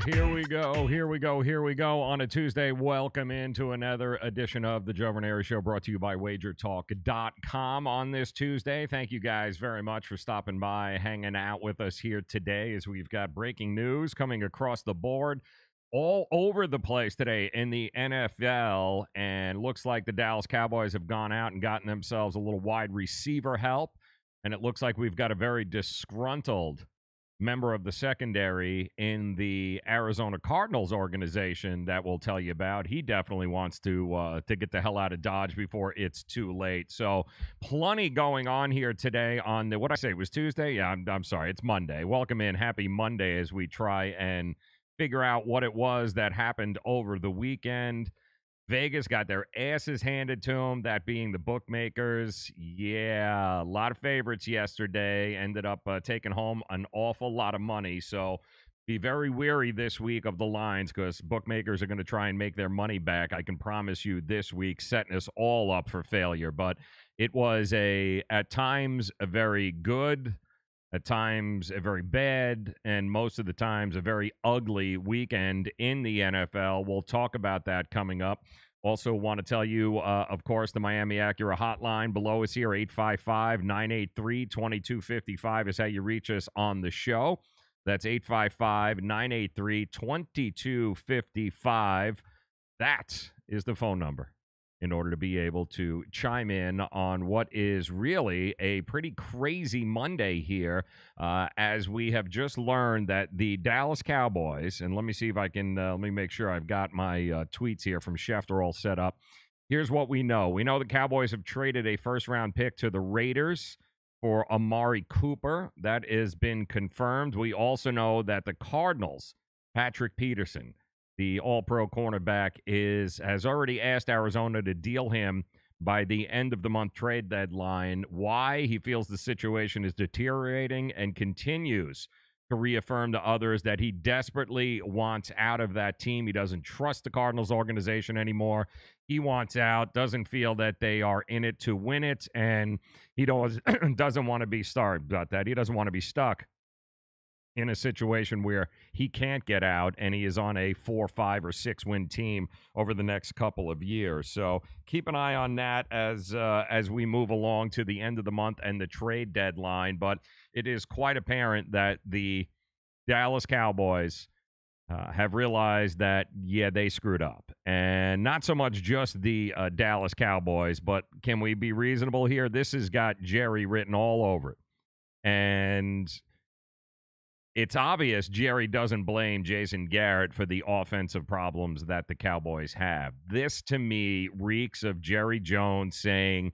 Here we go. Here we go. Here we go on a Tuesday. Welcome into another edition of the Joe Raineri Show, brought to you by wagertalk.com on this Tuesday. Thank you guys very much for stopping by, hanging out with us here today as we've got breaking news coming across the board all over the place today in the NFL. And looks like the Dallas Cowboys have gone out and gotten themselves a little wide receiver help. And it looks like we've got a very disgruntled member of the secondary in the Arizona Cardinals organization that we'll tell you about. He definitely wants to get the hell out of Dodge before it's too late. So plenty going on here today on the, what I say, it was Tuesday? Yeah, I'm sorry. It's Monday. Welcome in. Happy Monday as we try and figure out what it was that happened over the weekend. Vegas got their asses handed to them, that being the bookmakers. Yeah, a lot of favorites yesterday ended up taking home an awful lot of money. So Be very wary this week of the lines because bookmakers are going to try and make their money back. I can promise you this week, setting us all up for failure. But it was at times, a very good, at times, a very bad, and most of the times, a very ugly weekend in the NFL. We'll talk about that coming up. Also, want to tell you, of course, the Miami Acura hotline below us here, 855-983-2255 is how you reach us on the show. That's 855-983-2255. That is the phone number in order to be able to chime in on what is really a pretty crazy Monday here, as we have just learned that the Dallas Cowboys, and let me see if I can, let me make sure I've got my tweets here from Schefter all set up. Here's what we know. We know the Cowboys have traded a first-round pick to the Raiders for Amari Cooper. That has been confirmed. We also know that the Cardinals, Patrick Peterson, the all-pro cornerback, has already asked Arizona to deal him by the end of the month trade deadline. Why? He feels the situation is deteriorating and continues to reaffirm to others that he desperately wants out of that team. He doesn't trust the Cardinals organization anymore. He wants out, doesn't feel that they are in it to win it, and he doesn't want to be He doesn't want to be stuck in a situation where he can't get out and he is on a 4, 5, or 6 win team over the next couple of years. So keep an eye on that as we move along to the end of the month and the trade deadline. But it is quite apparent that the Dallas Cowboys have realized that, yeah, they screwed up. And not so much just the Dallas Cowboys, but can we be reasonable here? This has got Jerry written all over it. And it's obvious Jerry doesn't blame Jason Garrett for the offensive problems that the Cowboys have. This, to me, reeks of Jerry Jones saying,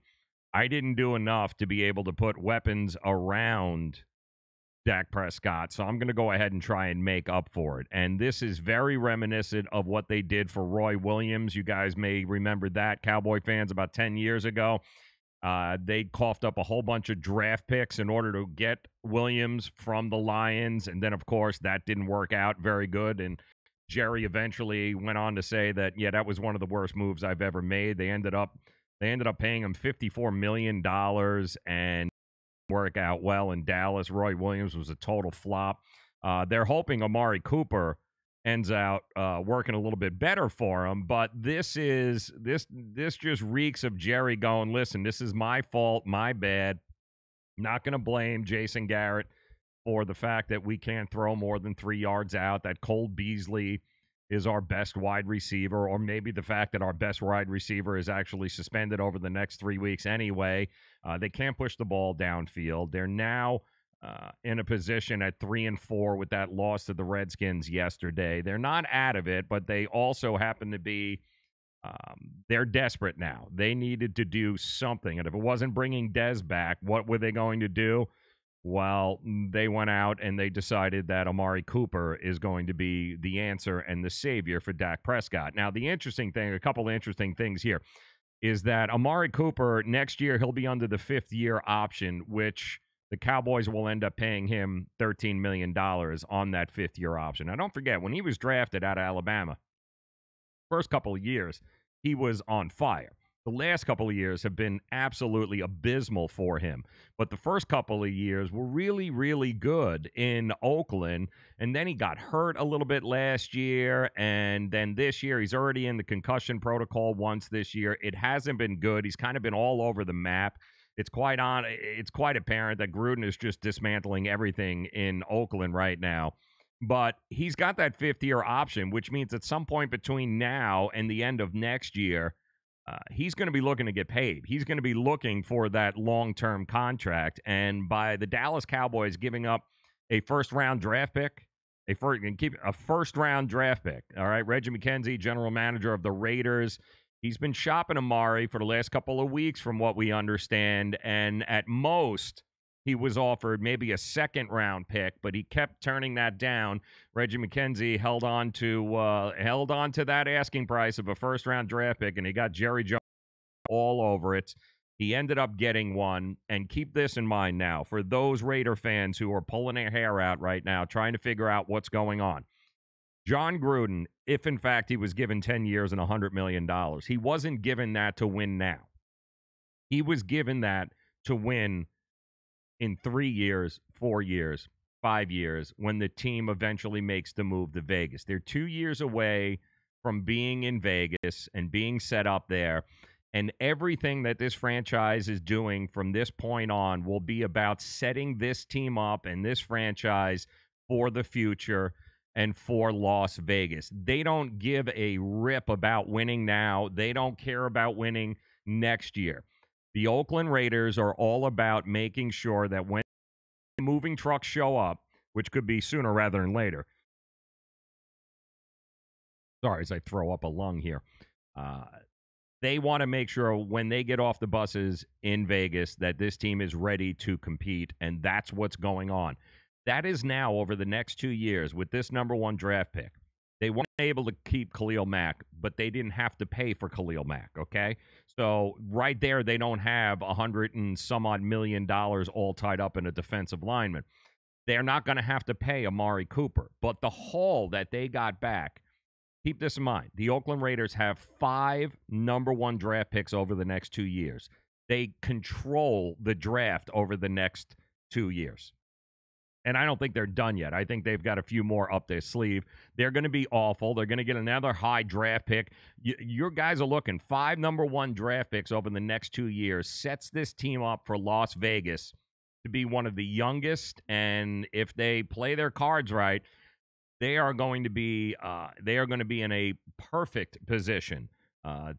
I didn't do enough to be able to put weapons around Dak Prescott, so I'm going to go ahead and try and make up for it. And this is very reminiscent of what they did for Roy Williams. You guys may remember that, Cowboy fans, about 10 years ago. They coughed up a whole bunch of draft picks in order to get Williams from the Lions. And then, of course, that didn't work out very good. And Jerry eventually went on to say that, yeah, that was one of the worst moves I've ever made. They ended up paying him $54 million and work out well in Dallas. Roy Williams was a total flop. They're hoping Amari Cooper ends out working a little bit better for him, but this just reeks of Jerry going, listen, this is my fault, my bad. Not going to blame Jason Garrett for the fact that we can't throw more than 3 yards out, that Cole Beasley is our best wide receiver, or maybe the fact that our best wide receiver is actually suspended over the next 3 weeks anyway. They can't push the ball downfield. They're now in a position at 3-4 with that loss to the Redskins yesterday. They're not out of it, but they also happen to be they're desperate now. They needed to do something. And if it wasn't bringing Dez back, what were they going to do? Well, they went out and they decided that Amari Cooper is going to be the answer and the savior for Dak Prescott. Now, a couple of interesting things here, is that Amari Cooper, next year, he'll be under the 5th-year option, which the Cowboys will end up paying him $13 million on that 5th-year option. Now, don't forget, when he was drafted out of Alabama, first couple of years, he was on fire. The last couple of years have been absolutely abysmal for him. But the first couple of years were really, really good in Oakland. And then he got hurt a little bit last year. And then this year, he's already in the concussion protocol once this year. It hasn't been good. He's kind of been all over the map. It's quite apparent that Gruden is just dismantling everything in Oakland right now. But he's got that 5th-year option, which means at some point between now and the end of next year, he's going to be looking to get paid. He's going to be looking for that long-term contract. And by the Dallas Cowboys giving up a first-round draft pick, a first-round draft pick, all right, Reggie McKenzie, general manager of the Raiders, he's been shopping Amari for the last couple of weeks from what we understand. And at most, he was offered maybe a second-round pick, but he kept turning that down. Reggie McKenzie held on to that asking price of a first-round draft pick, and he got Jerry Jones all over it. He ended up getting one. And keep this in mind now for those Raider fans who are pulling their hair out right now, trying to figure out what's going on. John Gruden, if in fact he was given 10 years and $100 million, he wasn't given that to win now. He was given that to win in 3 years, 4 years, 5 years, when the team eventually makes the move to Vegas. They're 2 years away from being in Vegas and being set up there. And everything that this franchise is doing from this point on will be about setting this team up and this franchise for the future and for Las Vegas. They don't give a rip about winning now. They don't care about winning next year. The Oakland Raiders are all about making sure that when moving trucks show up, which could be sooner rather than later. Sorry, as I throw up a lung here. They want to make sure when they get off the buses in Vegas that this team is ready to compete, and that's what's going on. That is now over the next 2 years with this number one draft pick. They weren't able to keep Khalil Mack, but they didn't have to pay for Khalil Mack, okay? So right there, they don't have $100 and some odd million all tied up in a defensive lineman. They're not going to have to pay Amari Cooper. But the haul that they got back, keep this in mind. The Oakland Raiders have 5 number one draft picks over the next 2 years. They control the draft over the next 2 years. And I don't think they're done yet. I think they've got a few more up their sleeve. They're going to be awful. They're going to get another high draft pick. Your guys are looking 5 number one draft picks over the next 2 years. Sets this team up for Las Vegas to be one of the youngest. And if they play their cards right, they are going to be in a perfect position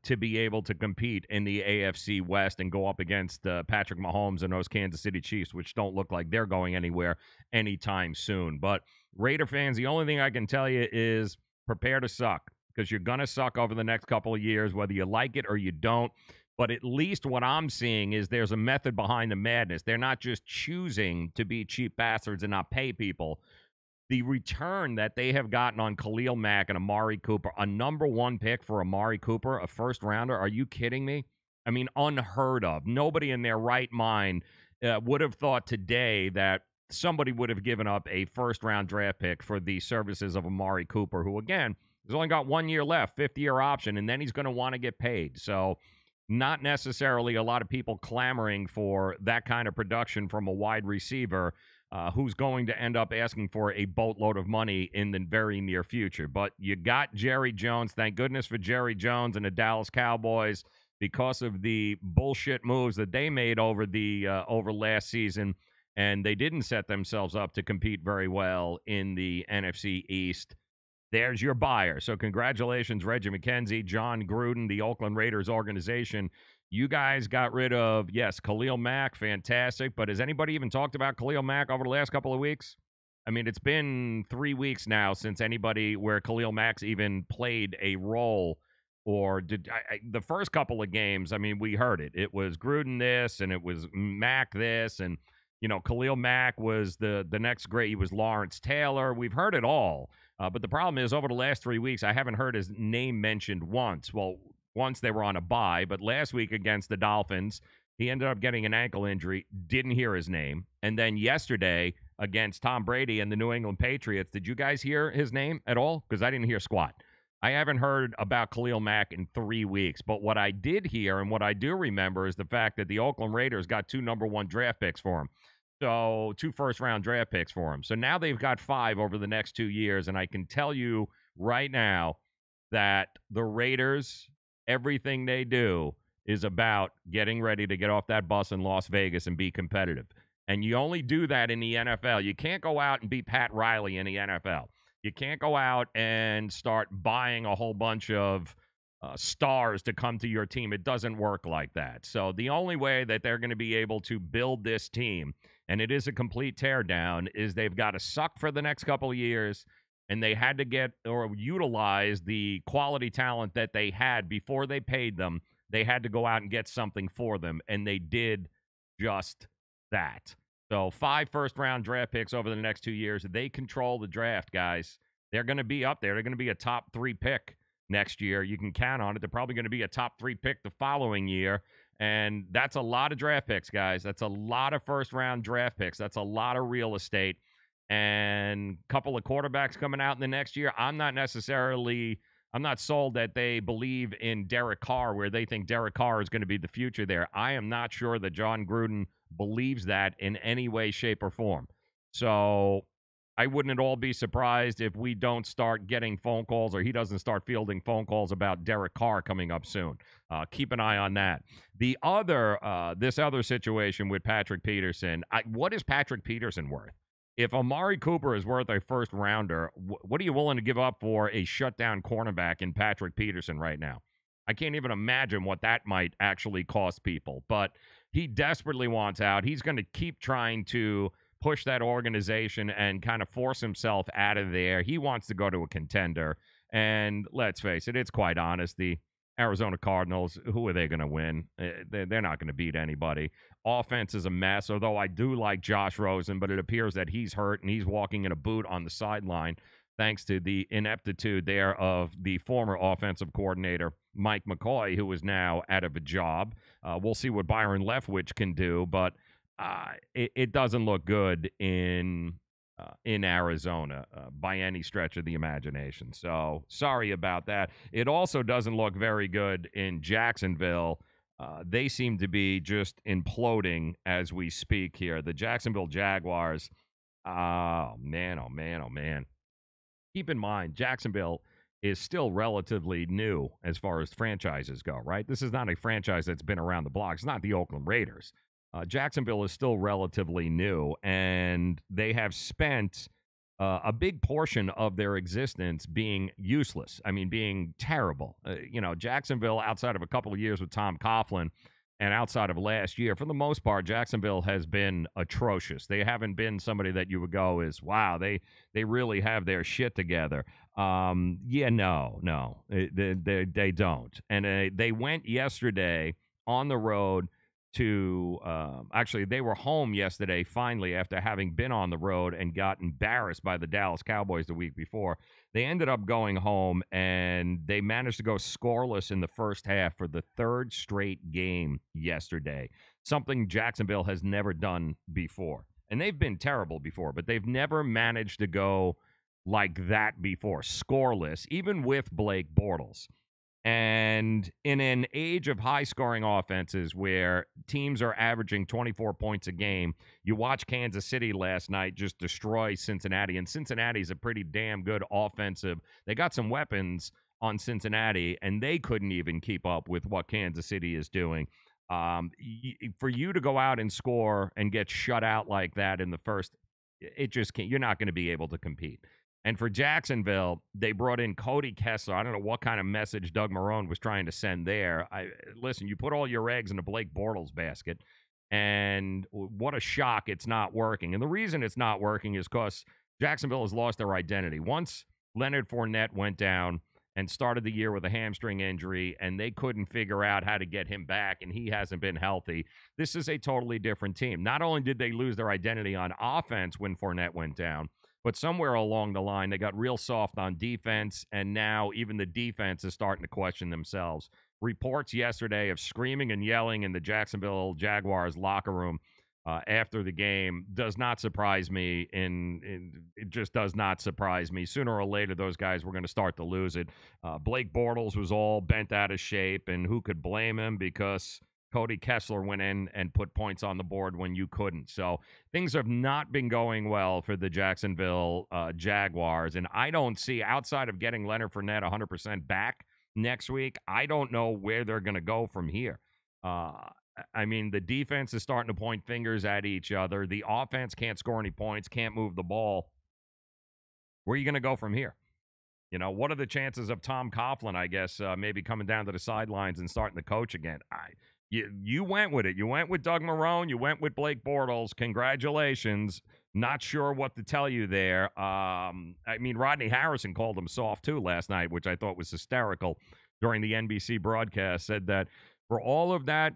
to be able to compete in the AFC West and go up against Patrick Mahomes and those Kansas City Chiefs, which don't look like they're going anywhere anytime soon. But Raider fans, the only thing I can tell you is prepare to suck, because you're going to suck over the next couple of years, whether you like it or you don't. But at least what I'm seeing is there's a method behind the madness. They're not just choosing to be cheap bastards and not pay people. The return that they have gotten on Khalil Mack and Amari Cooper, a number one pick for Amari Cooper, a first rounder. Are you kidding me? I mean, unheard of. Nobody in their right mind would have thought today that somebody would have given up a first round draft pick for the services of Amari Cooper, who, again, has only got 1 year left, 50-year option, and then he's going to want to get paid. So not necessarily a lot of people clamoring for that kind of production from a wide receiver who's going to end up asking for a boatload of money in the very near future. But you got Jerry Jones. Thank goodness for Jerry Jones and the Dallas Cowboys, because of the bullshit moves that they made over last season, and they didn't set themselves up to compete very well in the NFC East. There's your buyer. So congratulations, Reggie McKenzie, John Gruden, the Oakland Raiders organization. You guys got rid of, yes, Khalil Mack, fantastic. But has anybody even talked about Khalil Mack over the last couple of weeks? I mean, it's been 3 weeks now since anybody where Khalil Mack's even played a role. Or the first couple of games, I mean, we heard it. It was Gruden this, and it was Mack this. And, Khalil Mack was the next great. He was Lawrence Taylor. We've heard it all. But the problem is, over the last 3 weeks, I haven't heard his name mentioned once. Well, once they were on a bye, but last week against the Dolphins, he ended up getting an ankle injury, didn't hear his name. And then yesterday against Tom Brady and the New England Patriots, did you guys hear his name at all? Because I didn't hear squat. I haven't heard about Khalil Mack in 3 weeks. But what I did hear and what I do remember is the fact that the Oakland Raiders got 2 number one draft picks for him. So 2 first-round draft picks for him. So now they've got 5 over the next 2 years. And I can tell you right now that the Raiders, everything they do is about getting ready to get off that bus in Las Vegas and be competitive. And you only do that in the NFL. You can't go out and be Pat Riley in the NFL. You can't go out and start buying a whole bunch of stars to come to your team. It doesn't work like that. So the only way that they're going to be able to build this team, and it is a complete teardown, is they've got to suck for the next couple of years, and they had to get or utilize the quality talent that they had before they paid them. They had to go out and get something for them, and they did just that. So 5 first-round draft picks over the next 2 years. They control the draft, guys. They're going to be up there. They're going to be a top 3 pick next year. You can count on it. They're probably going to be a top 3 pick the following year. And that's a lot of draft picks, guys. That's a lot of first-round draft picks. That's a lot of real estate. And a couple of quarterbacks coming out in the next year. I'm not sold that they believe in Derek Carr, where they think Derek Carr is going to be the future there. I am not sure that John Gruden believes that in any way, shape, or form. So I wouldn't at all be surprised if we don't start getting phone calls or he doesn't start fielding phone calls about Derek Carr coming up soon. Keep an eye on that. This other situation with Patrick Peterson, what is Patrick Peterson worth? If Amari Cooper is worth a first rounder, what are you willing to give up for a shutdown cornerback in Patrick Peterson right now? I can't even imagine what that might actually cost people, but he desperately wants out. He's going to keep trying to push that organization and kind of force himself out of there. He wants to go to a contender. And let's face it, it's quite honest. The Arizona Cardinals, who are they going to win? They're not going to beat anybody. Offense is a mess, although I do like Josh Rosen, but it appears that he's hurt and he's walking in a boot on the sideline thanks to the ineptitude there of the former offensive coordinator, Mike McCoy, who is now out of a job. We'll see what Byron Leftwich can do, but it doesn't look good in Arizona by any stretch of the imagination. So sorry about that. It also doesn't look very good in Jacksonville. They seem to be just imploding as we speak here. The Jacksonville Jaguars, oh, man, oh, man, oh, man. Keep in mind, Jacksonville is still relatively new as far as franchises go, right? This is not a franchise that's been around the block. It's not the Oakland Raiders. Jacksonville is still relatively new, and they have spent a big portion of their existence being useless. I mean, being terrible. Jacksonville, outside of a couple of years with Tom Coughlin and outside of last year, for the most part, Jacksonville has been atrocious. They haven't been somebody that you would go is, wow, they really have their shit together. No, they don't. And they went yesterday on the road to actually they were home yesterday finally after having been on the road and got embarrassed by the Dallas Cowboys the week before. They ended up going home and they managed to go scoreless in the first half for the third straight game yesterday, something Jacksonville has never done before. And they've been terrible before, but they've never managed to go like that before, scoreless, even with Blake Bortles. And in an age of high-scoring offenses where teams are averaging 24 points a game, you watch Kansas City last night just destroy Cincinnati, and Cincinnati's a pretty damn good offensive. They got some weapons on Cincinnati, and they couldn't even keep up with what Kansas City is doing. For you to go out and score and get shut out like that in the first, it just can't. You're not going to be able to compete. And for Jacksonville, they brought in Cody Kessler. I don't know what kind of message Doug Marrone was trying to send there. Listen, you put all your eggs in a Blake Bortles basket, and what a shock it's not working. And the reason it's not working is because Jacksonville has lost their identity. Once Leonard Fournette went down and started the year with a hamstring injury, and they couldn't figure out how to get him back, and he hasn't been healthy, this is a totally different team. Not only did they lose their identity on offense when Fournette went down, but somewhere along the line, they got real soft on defense, and now even the defense is starting to question themselves. Reports yesterday of screaming and yelling in the Jacksonville Jaguars locker room after the game does not surprise me. It just does not surprise me. Sooner or later, those guys were going to start to lose it. Blake Bortles was all bent out of shape, and who could blame him because Cody Kessler went in and put points on the board when you couldn't. So things have not been going well for the Jacksonville Jaguars. And I don't see, outside of getting Leonard Fournette 100% back next week, I don't know where they're going to go from here. I mean, the defense is starting to point fingers at each other. The offense can't score any points, can't move the ball. Where are you going to go from here? What are the chances of Tom Coughlin, I guess, maybe coming down to the sidelines and starting to coach again? You went with it. You went with Doug Marrone. You went with Blake Bortles. Congratulations. Not sure what to tell you there. Rodney Harrison called him soft, too, last night, which I thought was hysterical during the NBC broadcast. Said that for all of that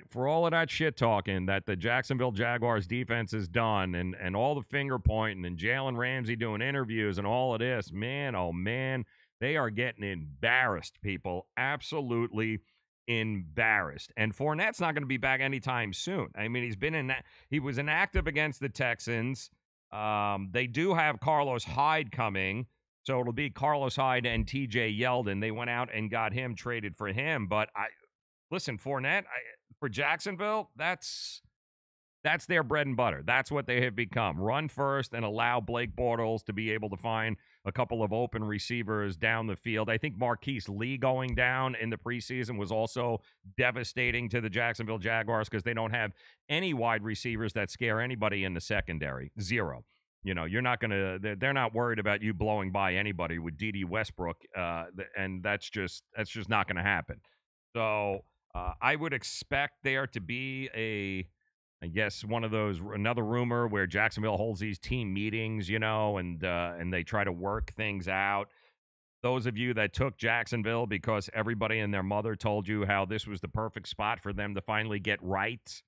shit talking that the Jacksonville Jaguars defense has done and all the finger pointing and Jalen Ramsey doing interviews and all of this, man, oh, man, they are getting embarrassed, people. Absolutely embarrassed. And Fournette's not going to be back anytime soon. I mean, he was inactive against the Texans. They do have Carlos Hyde coming, so it'll be Carlos Hyde and TJ Yeldon. They went out and got him, traded for him. But listen, Fournette for Jacksonville, that's their bread and butter. That's what they have become. Run first and allow Blake Bortles to be able to find a couple of open receivers down the field. I think Marquise Lee going down in the preseason was also devastating to the Jacksonville Jaguars because they don't have any wide receivers that scare anybody in the secondary. Zero. You know, you're not going to – they're not worried about you blowing by anybody with D.D. Westbrook, and that's just not going to happen. So I would expect there to be I guess another rumor where Jacksonville holds these team meetings, you know, and they try to work things out. Those of you that took Jacksonville because everybody and their mother told you how this was the perfect spot for them to finally get right,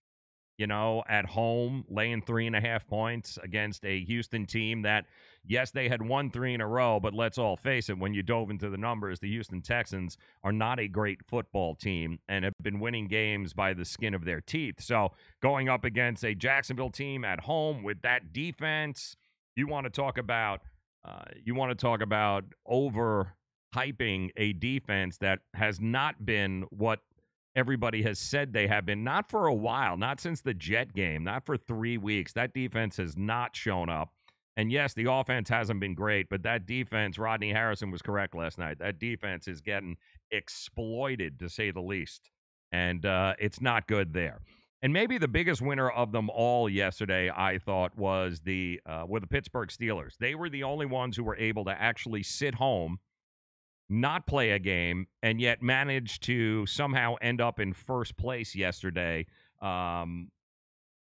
you know, at home, laying 3.5 points against a Houston team that, yes, they had won 3 in a row, but let's all face it, when you dove into the numbers, the Houston Texans are not a great football team and have been winning games by the skin of their teeth. So going up against a Jacksonville team at home with that defense, you want to talk about overhyping a defense that has not been what everybody has said they have been, not for a while, not since the Jet game, not for 3 weeks. That defense has not shown up. And yes, the offense hasn't been great, but that defense, Rodney Harrison was correct last night. That defense is getting exploited, to say the least. And it's not good there. And maybe the biggest winner of them all yesterday, I thought, were the Pittsburgh Steelers. They were the only ones who were able to actually sit home, not play a game, and yet manage to somehow end up in first place yesterday,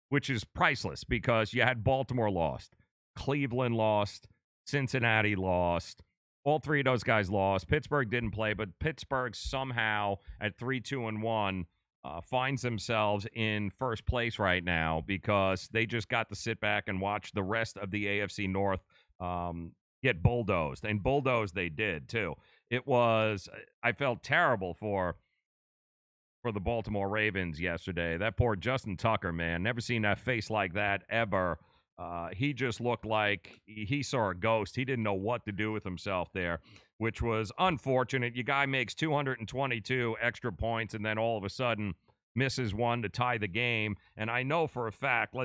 which is priceless because you had Baltimore lost, Cleveland lost, Cincinnati lost. All three of those guys lost. Pittsburgh didn't play, but Pittsburgh somehow at 3-2-1 finds themselves in first place right now because they just got to sit back and watch the rest of the AFC North get bulldozed. And bulldozed they did, too. I felt terrible for the Baltimore Ravens yesterday. That poor Justin Tucker, man. Never seen that face like that ever. He just looked like he saw a ghost. He didn't know what to do with himself there, which was unfortunate. Your guy makes 222 extra points and then all of a sudden misses one to tie the game. And I know for a fact,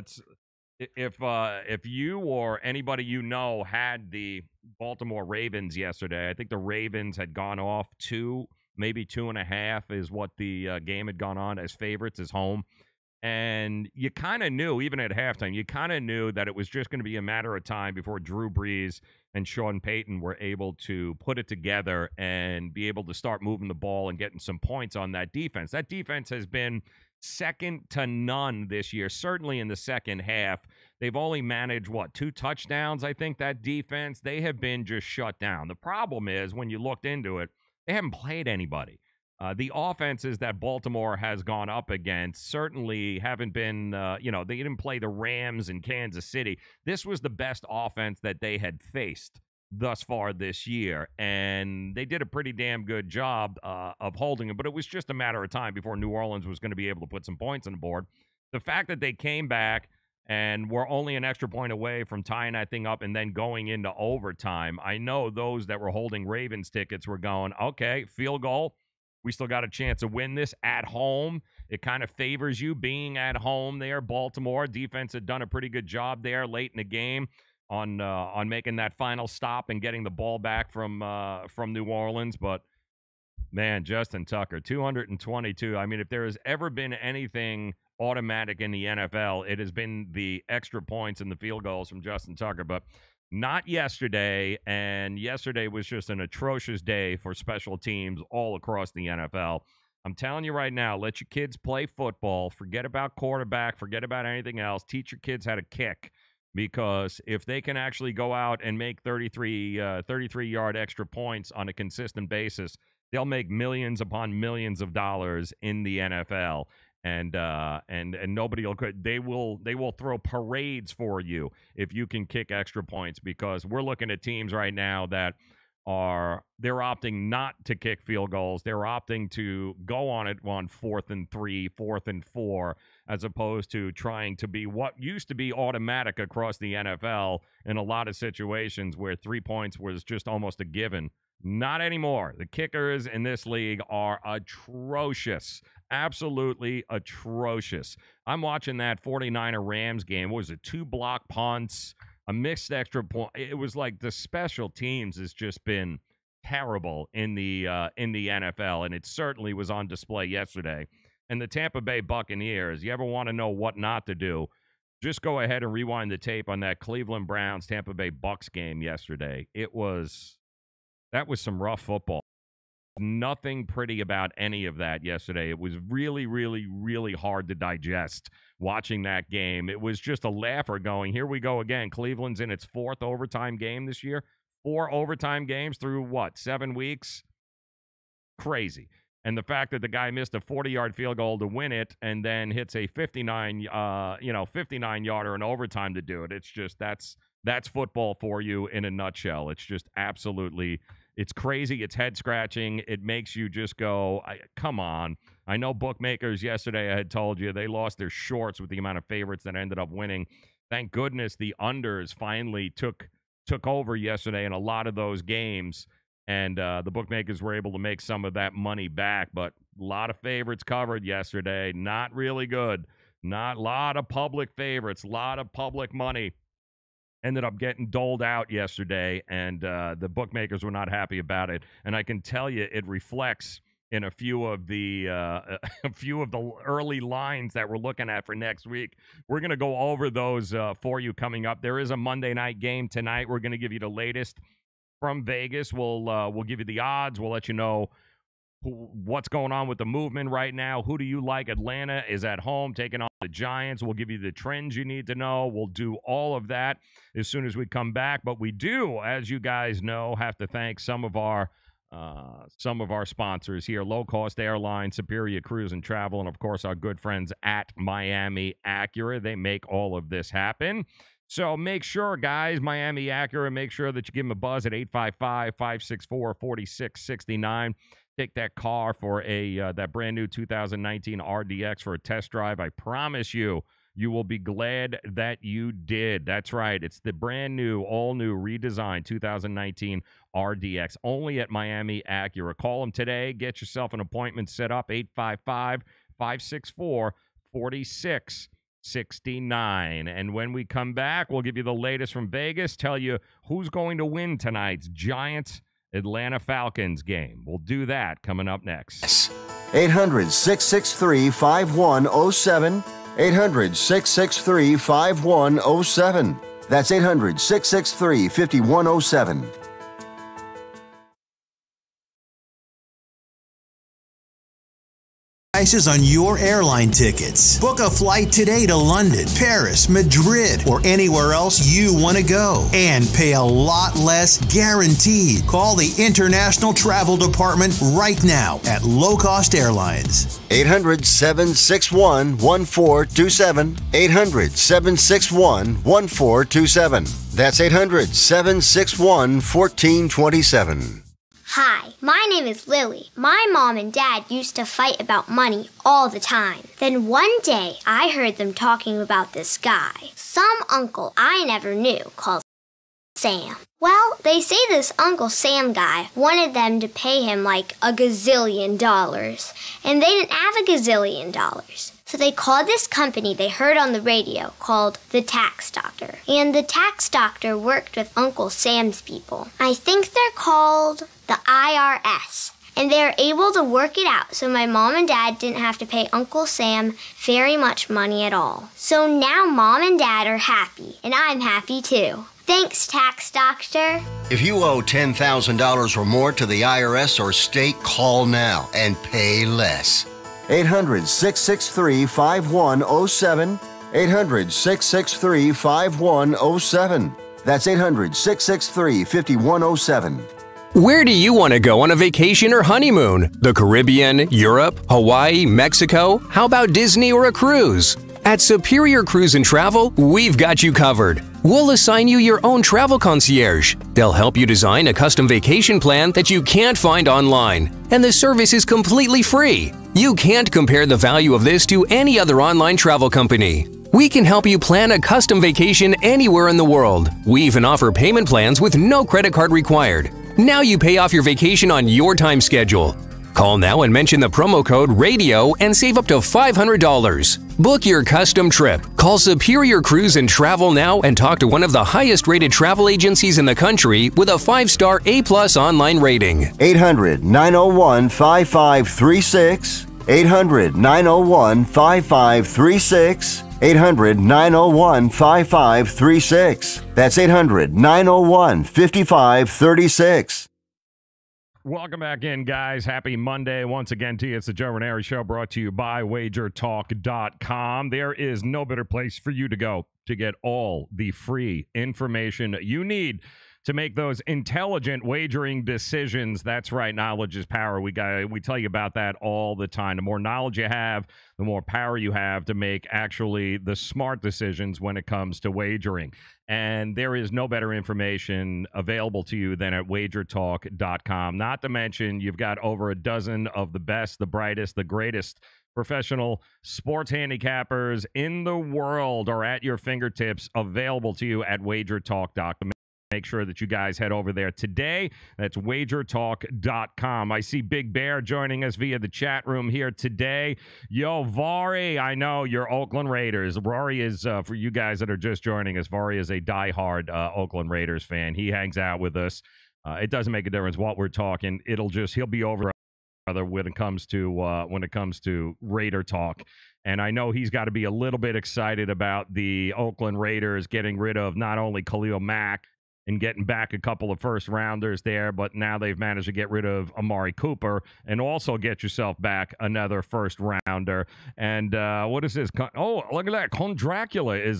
if you or anybody you know had the Baltimore Ravens yesterday, I think the Ravens had gone off 2, maybe 2.5 is what the game had gone on as favorites, as home. And you kind of knew, even at halftime, you kind of knew that it was just going to be a matter of time before Drew Brees and Sean Payton were able to put it together and be able to start moving the ball and getting some points on that defense. That defense has been second to none this year, certainly in the second half. They've only managed, 2 touchdowns, I think, that defense. They have been just shut down. The problem is, when you looked into it, they haven't played anybody. The offenses that Baltimore has gone up against certainly haven't been, they didn't play the Rams in Kansas City. This was the best offense that they had faced thus far this year, and they did a pretty damn good job of holding it, but it was just a matter of time before New Orleans was going to be able to put some points on the board. The fact that they came back and were only an extra point away from tying that thing up and then going into overtime, I know those that were holding Ravens tickets were going, okay, field goal. We still got a chance to win this at home. It kind of favors you being at home there. Baltimore defense had done a pretty good job there late in the game on making that final stop and getting the ball back from New Orleans. But, man, Justin Tucker, 222. I mean, if there has ever been anything automatic in the NFL, it has been the extra points and the field goals from Justin Tucker. But not yesterday, and yesterday was just an atrocious day for special teams all across the NFL. I'm telling you right now, let your kids play football. Forget about quarterback. Forget about anything else. Teach your kids how to kick, because if they can actually go out and make 33-yard extra points on a consistent basis, they'll make millions upon millions of dollars in the NFL. And nobody will throw parades for you if you can kick extra points, because we're looking at teams right now that they're opting not to kick field goals. They're opting to go on it on 4th and 3, 4th and 4, as opposed to trying to be what used to be automatic across the NFL in a lot of situations where 3 points was just almost a given. Not anymore. The kickers in this league are atrocious. Absolutely atrocious. I'm watching that 49er Rams game. What was it? 2 block punts, a missed extra point. It was like the special teams has just been terrible in the NFL, and it certainly was on display yesterday. And the Tampa Bay Buccaneers, you ever want to know what not to do, just go ahead and rewind the tape on that Cleveland Browns Tampa Bay Bucs game yesterday. That was some rough football. Nothing pretty about any of that yesterday. It was really, really, really hard to digest watching that game. It was just a laugher going, here we go again. Cleveland's in its 4th overtime game this year. 4 overtime games through, 7 weeks? Crazy. And the fact that the guy missed a 40-yard field goal to win it and then hits a 59-yarder in overtime to do it. It's just that's football for you in a nutshell. It's just absolutely, it's crazy. It's head-scratching. It makes you just go, come on. I know bookmakers yesterday, I had told you, they lost their shorts with the amount of favorites that ended up winning. Thank goodness the unders finally took over yesterday in a lot of those games. And the bookmakers were able to make some of that money back. But a lot of favorites covered yesterday. Not really good. Not a lot of public favorites. A lot of public money ended up getting doled out yesterday. And the bookmakers were not happy about it. And I can tell you it reflects in a few of the early lines that we're looking at for next week. We're going to go over those for you coming up. There is a Monday night game tonight. We're going to give you the latest from Vegas. We'll give you the odds. We'll let you know what's going on with the movement right now. Who do you like? Atlanta is at home taking on the Giants. We'll give you the trends you need to know. We'll do all of that as soon as we come back. But we do, as you guys know, have to thank some of our sponsors here: Low Cost Airlines, Superior Cruise and Travel, and of course our good friends at Miami Acura. They make all of this happen. So make sure, guys, Miami Acura, make sure that you give them a buzz at 855-564-4669. Take that car for that brand new 2019 RDX for a test drive. I promise you, you will be glad that you did. That's right. It's the brand new, all new, redesigned 2019 RDX, only at Miami Acura. Call them today. Get yourself an appointment set up, 855-564-4669. And when we come back, we'll give you the latest from Vegas, tell you who's going to win tonight's Giants-Atlanta Falcons game. We'll do that coming up next. 800-663-5107. 800-663-5107. That's 800-663-5107. Prices on your airline tickets. Book a flight today to London, Paris, Madrid, or anywhere else you want to go. And pay a lot less guaranteed. Call the International Travel Department right now at Low Cost Airlines. 800-761-1427. 800-761-1427. That's 800-761-1427. Hi, my name is Lily. My mom and dad used to fight about money all the time. Then one day, I heard them talking about this guy, some uncle I never knew, called Sam. Well, they say this Uncle Sam guy wanted them to pay him like $1 gazillion, and they didn't have $1 gazillion. So they called this company they heard on the radio called the Tax Doctor. And the Tax Doctor worked with Uncle Sam's people. I think they're called the IRS. And they were able to work it out so my mom and dad didn't have to pay Uncle Sam very much money at all. So now mom and dad are happy, and I'm happy too. Thanks, Tax Doctor. If you owe $10,000 or more to the IRS or state, call now and pay less. 800-663-5107. 800-663-5107. That's 800-663-5107. Where do you want to go on a vacation or honeymoon? The Caribbean, Europe, Hawaii, Mexico? How about Disney or a cruise? At Superior Cruise and Travel, we've got you covered. We'll assign you your own travel concierge. They'll help you design a custom vacation plan that you can't find online. And the service is completely free. You can't compare the value of this to any other online travel company. We can help you plan a custom vacation anywhere in the world. We even offer payment plans with no credit card required. Now you pay off your vacation on your time schedule. Call now and mention the promo code RADIO and save up to $500. Book your custom trip. Call Superior Cruise and Travel now and talk to one of the highest rated travel agencies in the country with a 5-star A+ online rating. 800-901-5536. 800-901-5536. 800-901-5536. That's 800-901-5536. Welcome back in, guys. Happy Monday once again to you. It's the Joe Raineri Show, brought to you by WagerTalk.com. There is no better place for you to go to get all the free information you need to make those intelligent wagering decisions. That's right. Knowledge is power. We tell you about that all the time. The more knowledge you have, the more power you have to make actually the smart decisions when it comes to wagering. And there is no better information available to you than at wagertalk.com. Not to mention, you've got over a dozen of the best, the brightest, the greatest professional sports handicappers in the world are at your fingertips, available to you at wagertalk.com. Make sure that you guys head over there today. That's wagertalk.com. I see Big Bear joining us via the chat room here today. Yo, Vari, I know you're Oakland Raiders. Vari is, for you guys that are just joining us, Vari is a diehard Oakland Raiders fan. He hangs out with us. It doesn't make a difference what we're talking. He'll be over when it comes to Raider talk. And I know he's got to be a little bit excited about the Oakland Raiders getting rid of not only Khalil Mack and getting back a couple of first-rounders there, but now they've managed to get rid of Amari Cooper and also get yourself back another first-rounder. And what is this? Oh, look at that. Con Dracula is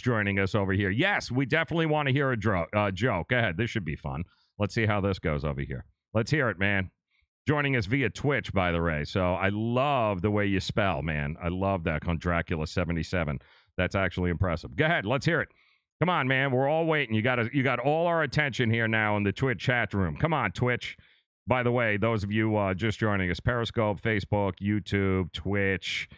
joining us over here. Yes, we definitely want to hear a joke. Go ahead. This should be fun. Let's see how this goes over here. Let's hear it, man. Joining us via Twitch, by the way. So I love the way you spell, man. I love that, Con Dracula 77. That's actually impressive. Go ahead. Let's hear it. Come on, man. We're all waiting. You got all our attention here now in the Twitch chat room. Come on, Twitch. By the way, those of you just joining us, Periscope, Facebook, YouTube, Twitch,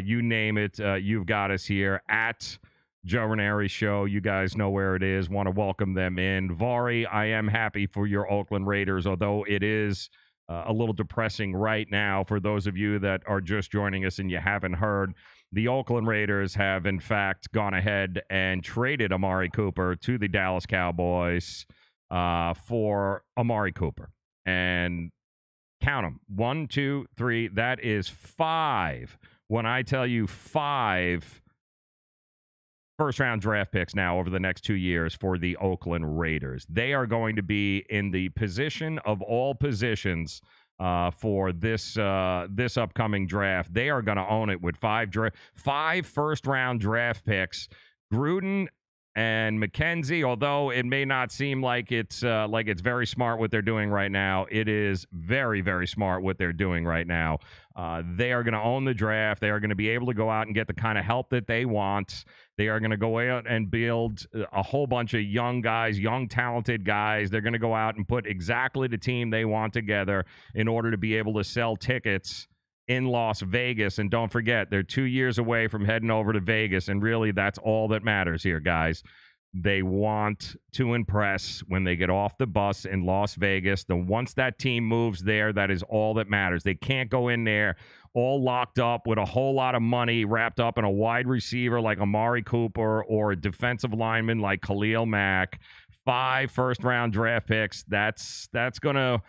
you name it, you've got us here at Joe Raineri Show. You guys know where it is. Want to welcome them in. Vari, I am happy for your Oakland Raiders, although it is a little depressing right now for those of you that are just joining us and you haven't heard. The Oakland Raiders have, in fact, gone ahead and traded Amari Cooper to the Dallas Cowboys for Amari Cooper. And count them. 1, 2, 3. That is 5. When I tell you 5 first-round draft picks now over the next 2 years for the Oakland Raiders. They are going to be in the position of all positions for this upcoming draft. They are going to own it with 5 first-round draft picks. Gruden and McKenzie, although it may not seem like it's very smart what they're doing right now, it is very, very smart what they're doing right now. They are going to own the draft. They are going to be able to go out and get the kind of help that they want. They are going to go out and build a whole bunch of young guys, young, talented guys. They're going to go out and put exactly the team they want together in order to be able to sell tickets in Las Vegas. And don't forget, they're 2 years away from heading over to Vegas, and really that's all that matters here, guys. They want to impress when they get off the bus in Las Vegas. Once that team moves there, that is all that matters. They can't go in there all locked up with a whole lot of money wrapped up in a wide receiver like Amari Cooper or a defensive lineman like Khalil Mack. 5 first-round draft picks. That's gonna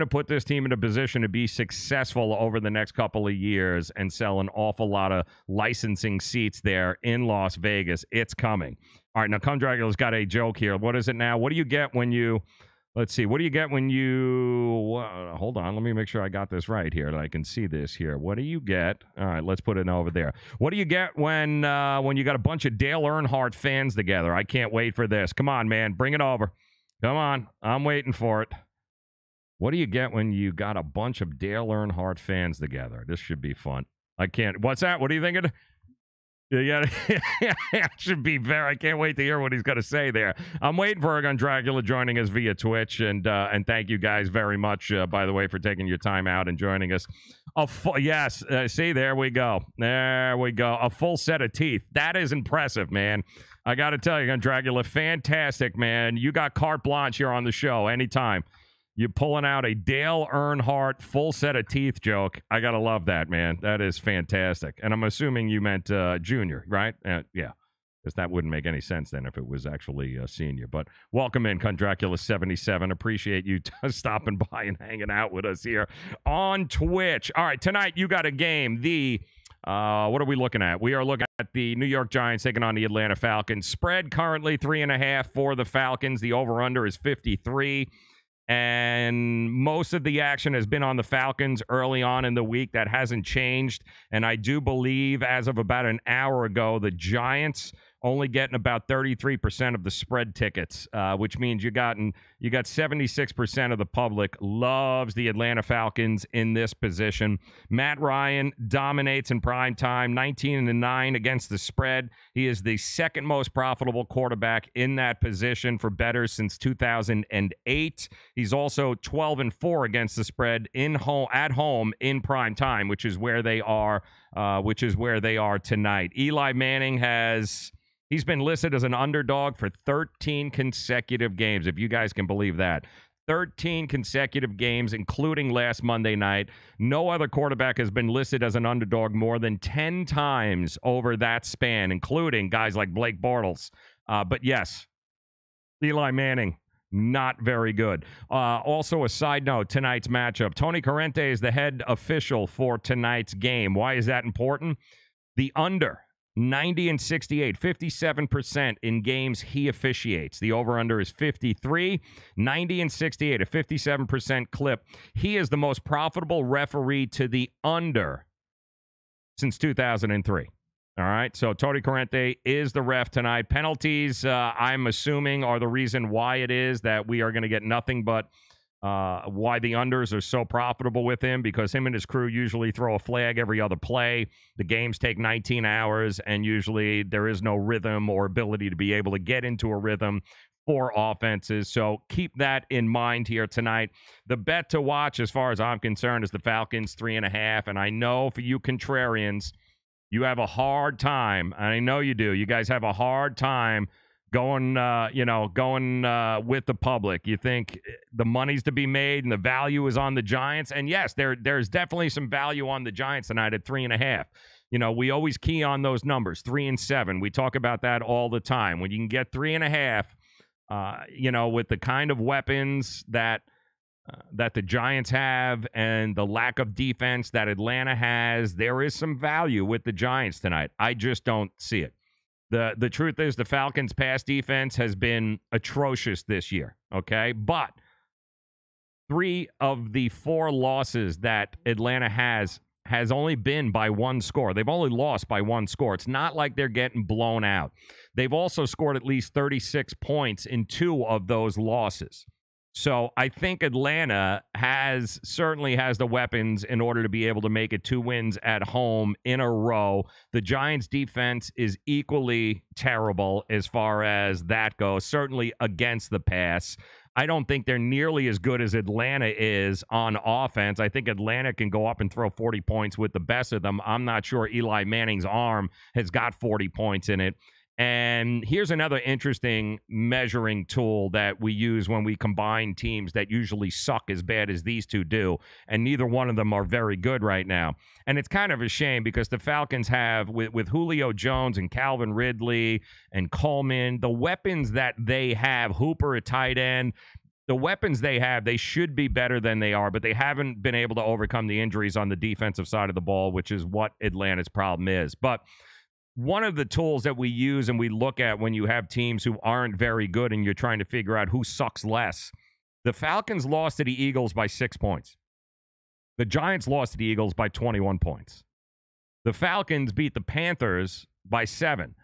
put this team in a position to be successful over the next couple of years and sell an awful lot of licensing seats there in Las Vegas. It's coming. All right, now Con Dracula's got a joke here. What is it now? What do you get when you? Let's see. What do you get when you? Hold on. Let me make sure I got this right here, that I can see this here. What do you get? All right, let's put it over there. What do you get when you got a bunch of Dale Earnhardt fans together? I can't wait for this. Come on, man. Bring it over. Come on. I'm waiting for it. What do you get when you got a bunch of Dale Earnhardt fans together? This should be fun. I can't. What's that? What are you thinking? Yeah, should be very. I can't wait to hear what he's going to say there. I'm waiting for Ergun Dracula joining us via Twitch, and thank you guys very much, by the way, for taking your time out and joining us. Yes, see, there we go. There we go. A full set of teeth. That is impressive, man. I got to tell you, Ergun Dracula, fantastic, man. You got carte blanche here on the show anytime. You pulling out a Dale Earnhardt full set of teeth joke. I got to love that, man. That is fantastic. And I'm assuming you meant junior, right? Yeah, because that wouldn't make any sense then if it was actually senior. But welcome in, Dracula77. Appreciate you stopping by and hanging out with us here on Twitch. All right, tonight you got a game. What are we looking at? We are looking at the New York Giants taking on the Atlanta Falcons. Spread currently 3.5 for the Falcons. The over-under is 53. And most of the action has been on the Falcons early on in the week. That hasn't changed. And I do believe as of about an hour ago, the Giants only getting about 33% of the spread tickets, which means you got 76% of the public loves the Atlanta Falcons in this position. Matt Ryan dominates in prime time, 19-9 against the spread. He is the second most profitable quarterback in that position for bettors since 2008. He's also 12-4 against the spread at home in prime time, which is where they are. Tonight. Eli Manning He's been listed as an underdog for 13 consecutive games, if you guys can believe that. 13 consecutive games, including last Monday night. No other quarterback has been listed as an underdog more than 10 times over that span, including guys like Blake Bortles. But yes, Eli Manning, not very good. Also, a side note, tonight's matchup. Tony Corrente is the head official for tonight's game. Why is that important? The under. 90-68, 57% in games he officiates. The over-under is 53, 90-68, a 57% clip. He is the most profitable referee to the under since 2003. All right, so Tony Corrente is the ref tonight. Penalties, I'm assuming, are the reason why it is that we are going to get nothing but why the unders are so profitable with him, because him and his crew usually throw a flag every other play. The games take 19 hours, and usually there is no rhythm or ability to be able to get into a rhythm for offenses. So keep that in mind here tonight. The bet to watch, as far as I'm concerned, is the Falcons 3.5. And I know for you contrarians, you have a hard time. I know you do. You guys have a hard time going with the public. You think the money's to be made and the value is on the Giants. And yes, there's definitely some value on the Giants tonight at 3.5. We always key on those numbers, 3 and 7. We talk about that all the time. When you can get 3.5, with the kind of weapons that the Giants have and the lack of defense that Atlanta has, there is some value with the Giants tonight. I just don't see it. The truth is the Falcons' pass defense has been atrocious this year, okay? But 3 of the 4 losses that Atlanta has only been by 1 score. They've only lost by 1 score. It's not like they're getting blown out. They've also scored at least 36 points in 2 of those losses. So I think Atlanta certainly has the weapons in order to be able to make it 2 wins at home in a row. The Giants' defense is equally terrible as far as that goes, certainly against the pass. I don't think they're nearly as good as Atlanta is on offense. I think Atlanta can go up and throw 40 points with the best of them. I'm not sure Eli Manning's arm has got 40 points in it. And here's another interesting measuring tool that we use when we combine teams that usually suck as bad as these two do, and neither one of them are very good right now. And it's kind of a shame because the Falcons have, with Julio Jones and Calvin Ridley and Coleman, the weapons that they have, Hooper at tight end, the weapons they have, they should be better than they are, but they haven't been able to overcome the injuries on the defensive side of the ball, which is what Atlanta's problem is. But one of the tools that we use and we look at when you have teams who aren't very good and you're trying to figure out who sucks less, the Falcons lost to the Eagles by 6 points. The Giants lost to the Eagles by 21 points. The Falcons beat the Panthers by 7.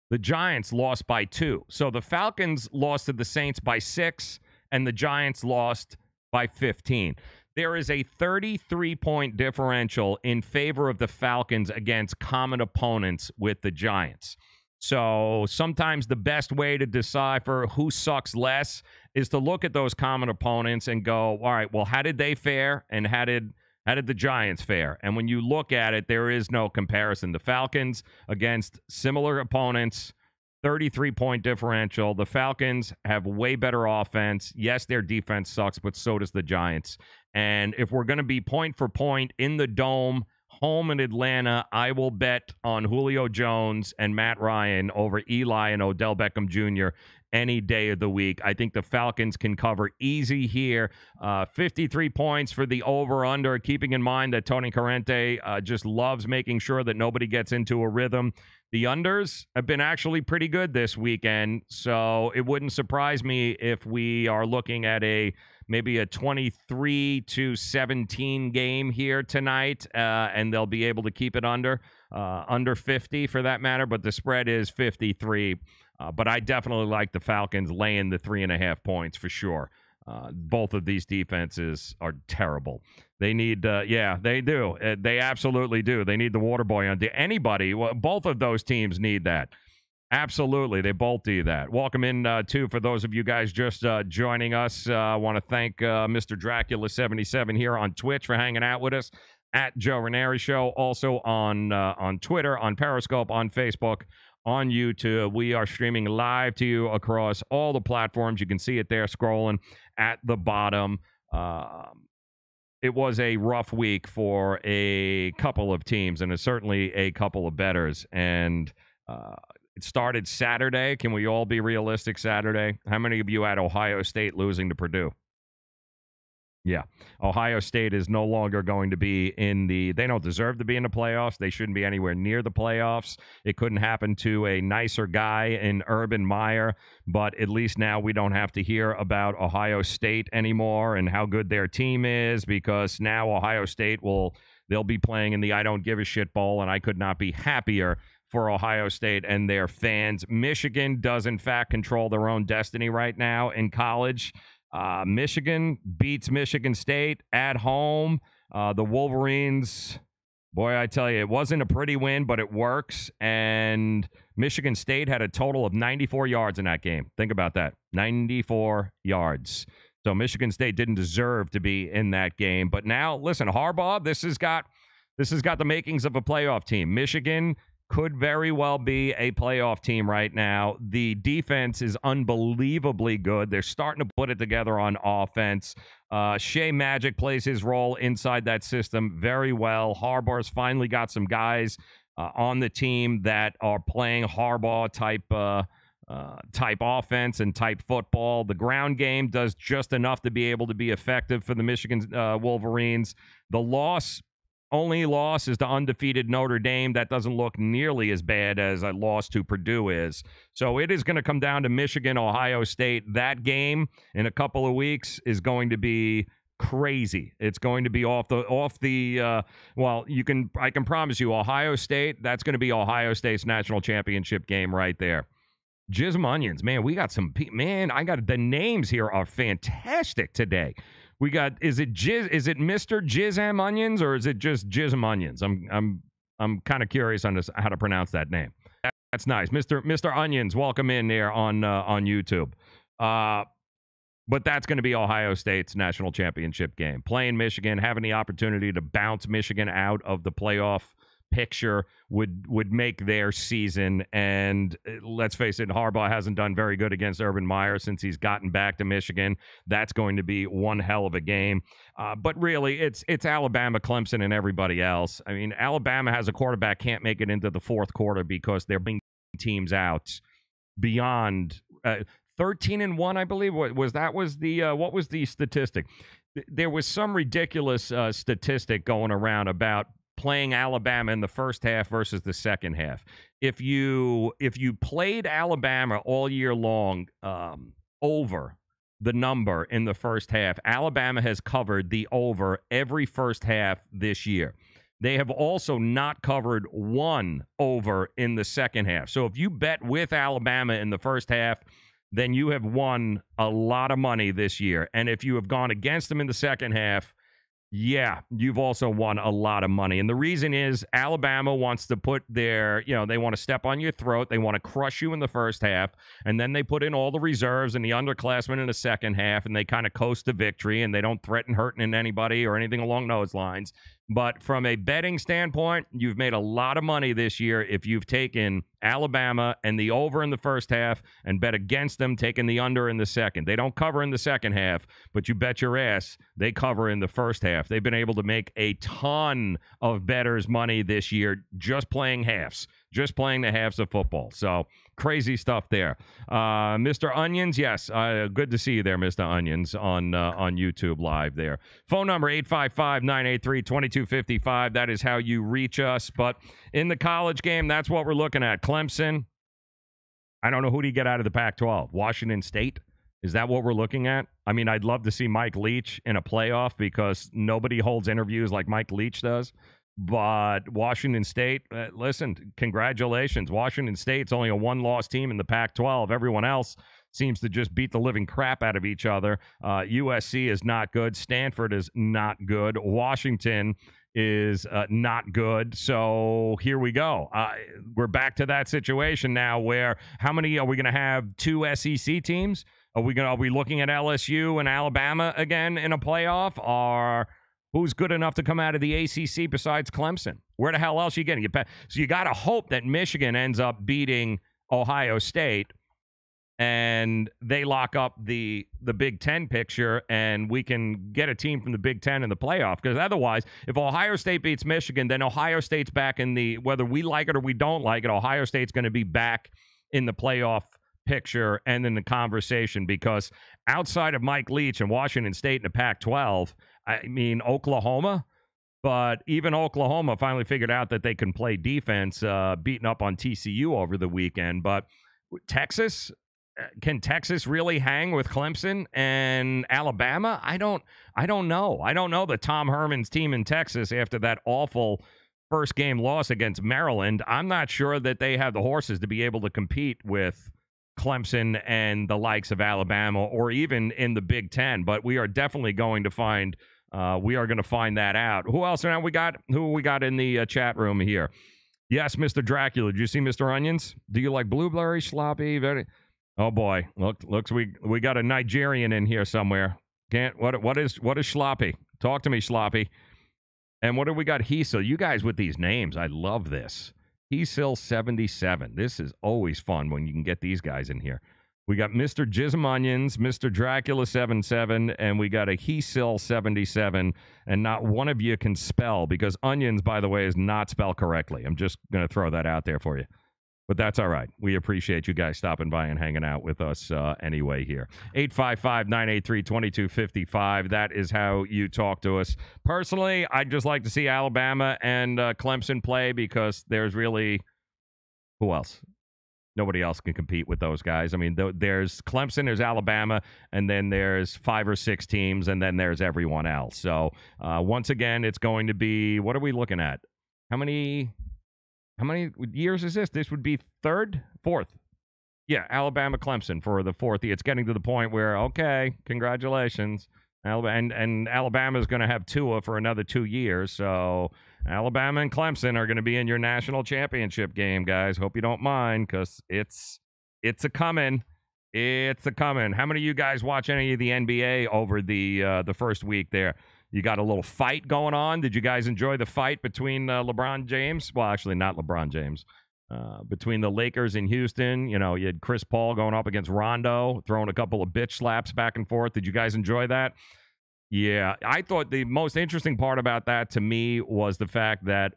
The Giants lost by 2. So the Falcons lost to the Saints by 6, and the Giants lost by 15. There is a 33-point differential in favor of the Falcons against common opponents with the Giants. So sometimes the best way to decipher who sucks less is to look at those common opponents and go, all right, well, how did they fare and how did the Giants fare? And when you look at it, there is no comparison. The Falcons against similar opponents, 33-point differential. The Falcons have way better offense. Yes, their defense sucks, but so does the Giants. And if we're going to be point for point in the Dome, home in Atlanta, I will bet on Julio Jones and Matt Ryan over Eli and Odell Beckham Jr. any day of the week. I think the Falcons can cover easy here. 53 points for the over-under, keeping in mind that Tony Corrente just loves making sure that nobody gets into a rhythm. The unders have been actually pretty good this weekend, so it wouldn't surprise me if we are looking at maybe a 23-17 game here tonight, and they'll be able to keep it under 50 for that matter, but the spread is 53. But I definitely like the Falcons laying the 3.5 points for sure. Both of these defenses are terrible. They need, they do. They absolutely do. They need the water boy on anybody. Well, both of those teams need that. Absolutely. They both do that. Welcome in, too, for those of you guys just joining us. I want to thank Mr. Dracula77 here on Twitch for hanging out with us at Joe Raineri Show. Also on Twitter, on Periscope, on Facebook, on YouTube. We are streaming live to you across all the platforms. You can see it there scrolling at the bottom. It was a rough week for a couple of teams, and it's certainly a couple of bettors. And it started Saturday. Can we all be realistic Saturday? How many of you had Ohio State losing to Purdue? Yeah. Ohio State is no longer going to be they don't deserve to be in the playoffs. They shouldn't be anywhere near the playoffs. It couldn't happen to a nicer guy in Urban Meyer, but at least now we don't have to hear about Ohio State anymore and how good their team is, because now Ohio State they'll be playing in the I don't give a shit bowl, and I could not be happier for Ohio State and their fans. Michigan does, in fact, control their own destiny right now in college. Michigan beats Michigan State at home. The Wolverines, boy, I tell you, it wasn't a pretty win, but it works. And Michigan State had a total of 94 yards in that game. Think about that. 94 yards. So Michigan State didn't deserve to be in that game. But now, listen, Harbaugh, this has got the makings of a playoff team. Michigan could very well be a playoff team right now. The defense is unbelievably good. They're starting to put it together on offense. Shea Magic plays his role inside that system very well. Harbaugh's finally got some guys on the team that are playing Harbaugh type offense and type football. The ground game does just enough to be able to be effective for the Michigan Wolverines. The only loss is to undefeated Notre Dame. That doesn't look nearly as bad as a loss to Purdue is. So it is going to come down to Michigan, Ohio State. That game in a couple of weeks is going to be crazy. It's going to be I can promise you Ohio State, that's going to be Ohio State's national championship game right there. Jism Onions, man, we got the names here are fantastic today. We got, is it Mr. Jizam Onions or is it just Jism Onions? I'm kind of curious on how to pronounce that name. That's nice. Mr. Onions, welcome in there on YouTube. But that's going to be Ohio State's national championship game. Playing Michigan, having the opportunity to bounce Michigan out of the playoff picture would make their season. And let's face it, Harbaugh hasn't done very good against Urban Meyer since he's gotten back to Michigan. That's going to be one hell of a game. But really, it's Alabama, Clemson, and everybody else. I mean, Alabama has a quarterback can't make it into the fourth quarter because they're bringing teams out beyond 13-1, I believe. What was the statistic? There was some ridiculous statistic going around about playing Alabama in the first half versus the second half. If you played Alabama all year long over the number in the first half, Alabama has covered the over every first half this year. They have also not covered one over in the second half. So if you bet with Alabama in the first half, then you have won a lot of money this year. And if you have gone against them in the second half, Yeah, you've also won a lot of money. And the reason is Alabama wants to put their, they want to step on your throat. They want to crush you in the first half. And then they put in all the reserves and the underclassmen in the second half. And they kind of coast to victory. And they don't threaten hurting anybody or anything along those lines. But from a betting standpoint, you've made a lot of money this year if you've taken Alabama and the over in the first half and bet against them, taking the under in the second. They don't cover in the second half, but you bet your ass they cover in the first half. They've been able to make a ton of bettors money this year just playing halves, just playing the halves of football. So crazy stuff there. Mr. Onions, yes, good to see you there, Mr. Onions, on YouTube Live there. Phone number 855-983-2255. That is how you reach us. But in the college game, that's what we're looking at. Clemson, I don't know who do you get out of the Pac-12. Washington State? Is that what we're looking at? I mean, I'd love to see Mike Leach in a playoff because nobody holds interviews like Mike Leach does. But Washington State, listen, congratulations. Washington State's only a one-loss team in the Pac-12. Everyone else seems to just beat the living crap out of each other. USC is not good. Stanford is not good. Washington is not good. So here we go. We're back to that situation now where how many are we going to have? 2 SEC teams? Are we looking at LSU and Alabama again in a playoff? Or who's good enough to come out of the ACC besides Clemson? Where the hell else are you getting? So you got to hope that Michigan ends up beating Ohio State and they lock up the Big Ten picture and we can get a team from the Big Ten in the playoff. Because otherwise, if Ohio State beats Michigan, then Ohio State's back in the, whether we like it or we don't like it, Ohio State's going to be back in the playoff picture and in the conversation, because outside of Mike Leach and Washington State in the Pac-12, I mean, Oklahoma, but even Oklahoma finally figured out that they can play defense, beating up on TCU over the weekend. But Texas, can Texas really hang with Clemson and Alabama? I don't know. I don't know the Tom Herman's team in Texas after that awful first game loss against Maryland. I'm not sure that they have the horses to be able to compete with Clemson and the likes of Alabama or even in the Big Ten. But we are definitely going to find that out. Who else? Now who we got in the chat room here? Yes, Mr. Dracula. Did you see Mr. Onions? Do you like blueberry sloppy? Oh boy, looks we got a Nigerian in here somewhere. What is sloppy? Talk to me, sloppy. And what do we got? Heesil. You guys with these names, I love this. Heesil 77. This is always fun when you can get these guys in here. We got Mr. Jism Onions, Mr. Dracula 77, and we got a Heesil 77. And not one of you can spell, because onions, by the way, is not spelled correctly. I'm just going to throw that out there for you. But that's all right. We appreciate you guys stopping by and hanging out with us anyway here. 855-983-2255. That is how you talk to us. Personally, I'd just like to see Alabama and Clemson play, because there's really, who else? Nobody else can compete with those guys. I mean, there's Clemson, there's Alabama, and then there's 5 or 6 teams, and then there's everyone else. So once again, it's going to be, what are we looking at? How many years is this? This would be fourth. Yeah, Alabama, Clemson for the 4th. It's getting to the point where, okay, congratulations. And Alabama's going to have Tua for another 2 years. So Alabama and Clemson are going to be in your national championship game, guys. Hope you don't mind, because it's a coming. It's a coming. How many of you guys watch any of the NBA over the first week there? You got a little fight going on. Did you guys enjoy the fight between LeBron James? Well, actually, not LeBron James. Between the Lakers and Houston, you had Chris Paul going up against Rondo, throwing a couple of bitch slaps back and forth. Did you guys enjoy that? Yeah, I thought the most interesting part about that to me was the fact that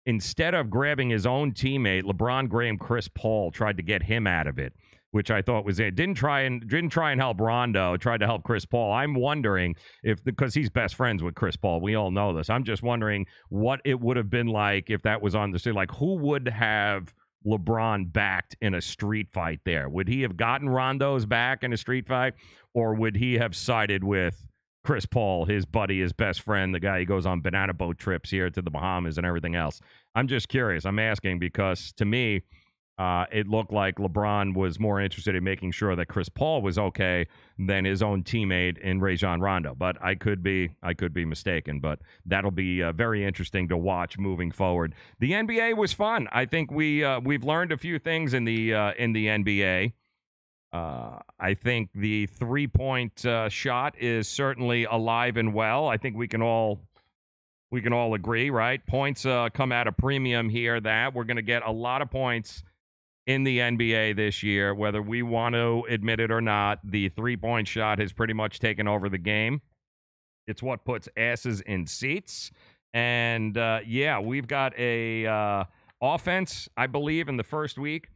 instead of grabbing his own teammate, LeBron grabbed Chris Paul, tried to get him out of it, which I thought was it. Didn't try and help Rondo, tried to help Chris Paul. I'm wondering because he's best friends with Chris Paul. We all know this. I'm just wondering what it would have been like if that was on the street. Like, who would have LeBron backed in a street fight there? Would he have gotten Rondo's back in a street fight, or would he have sided with Chris Paul, his buddy, his best friend, the guy who goes on banana boat trips here to the Bahamas and everything else? I'm just curious. I'm asking because, to me, It looked like LeBron was more interested in making sure that Chris Paul was okay than his own teammate in Rajon Rondo. But I could be mistaken. But that'll be very interesting to watch moving forward. The NBA was fun. I think we've learned a few things in the NBA. I think the 3-point shot is certainly alive and well. I think we can all agree, right? Points come at a premium here. That we're going to get a lot of points in the NBA this year, whether we want to admit it or not. The 3-point shot has pretty much taken over the game. It's what puts asses in seats. And we've got a offense, I believe, in the first week,